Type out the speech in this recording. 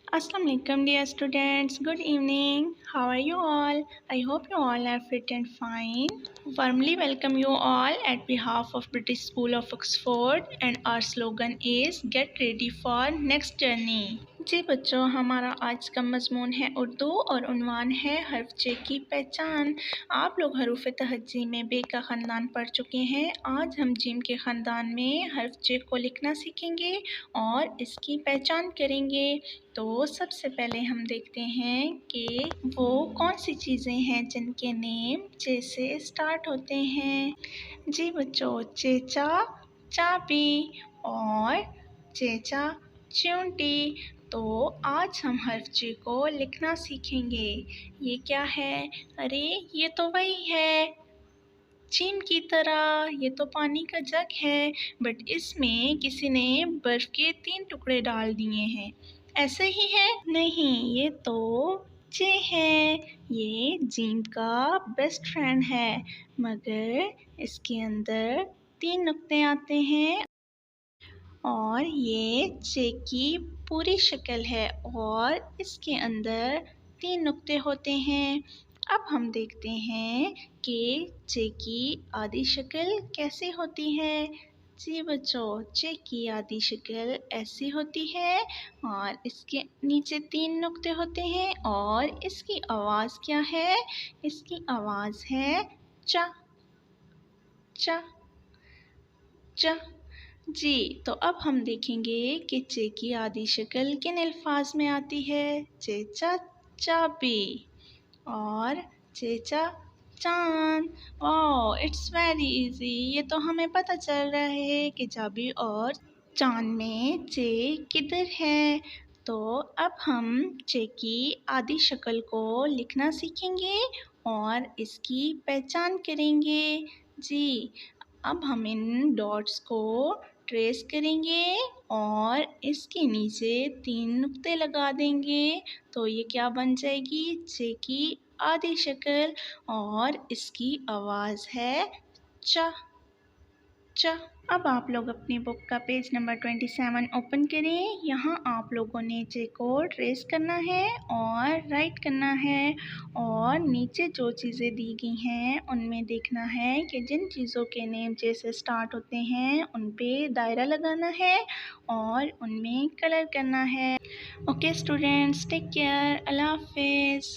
Assalamu alaikum dear students. Good evening. How are you all? I hope you all are fit and fine. Warmly welcome you all at behalf of British School of Oxford, and our slogan is Get ready for next journey. जी बच्चों, हमारा आज का मजमून है उर्दू और उन्वान है हर्फ चे की पहचान। आप लोग हरूफ तहज्जी में बे का ख़ानदान पढ़ चुके हैं। आज हम जीम के ख़ानदान में हर्फ चे को लिखना सीखेंगे और इसकी पहचान करेंगे। तो सबसे पहले हम देखते हैं कि वो कौन सी चीज़ें हैं जिनके नेम चे से स्टार्ट होते हैं। जी बच्चों, चेचा चाबी और चेचा चूंटी। तो आज हम हर्फ चे को लिखना सीखेंगे। ये क्या है? अरे ये तो वही है चीम की तरह। ये तो पानी का जग है, बट इसमें किसी ने बर्फ के 3 टुकड़े डाल दिए हैं। ऐसे ही है? नहीं, ये तो चे है। ये जीम का बेस्ट फ्रेंड है, मगर इसके अंदर 3 नुक्ते आते हैं और ये चे की पूरी शक्ल है और इसके अंदर 3 नुक्ते होते हैं। अब हम देखते हैं कि चे की आधी शक्ल कैसे होती है। जी बच्चों, चे की आधी शक्ल ऐसी होती है और इसके नीचे 3 नुक्ते होते हैं और इसकी आवाज़ क्या है? इसकी आवाज़ है चा चा चा। जी, तो अब हम देखेंगे कि चे की आधी शक्ल किन अल्फाज में आती है। चेचा चाबी और चेचा चांद। ओह, इट्स वेरी इजी। ये तो हमें पता चल रहा है कि चाबी और चांद में चे किधर है। तो अब हम चे की आधी शक्ल को लिखना सीखेंगे और इसकी पहचान करेंगे। जी, अब हम इन डॉट्स को ट्रेस करेंगे और इसके नीचे 3 नुक्ते लगा देंगे। तो ये क्या बन जाएगी? चे की आधी शक्ल और इसकी आवाज़ है चा चा। अब आप लोग अपनी बुक का पेज नंबर 27 ओपन करें। यहाँ आप लोगों ने चे को ट्रेस करना है और राइट करना है और नीचे जो चीज़ें दी गई हैं उनमें देखना है कि जिन चीज़ों के नेम चे से स्टार्ट होते हैं उन पे दायरा लगाना है और उनमें कलर करना है। Okay students, take care. अल्लाह हाफिज़।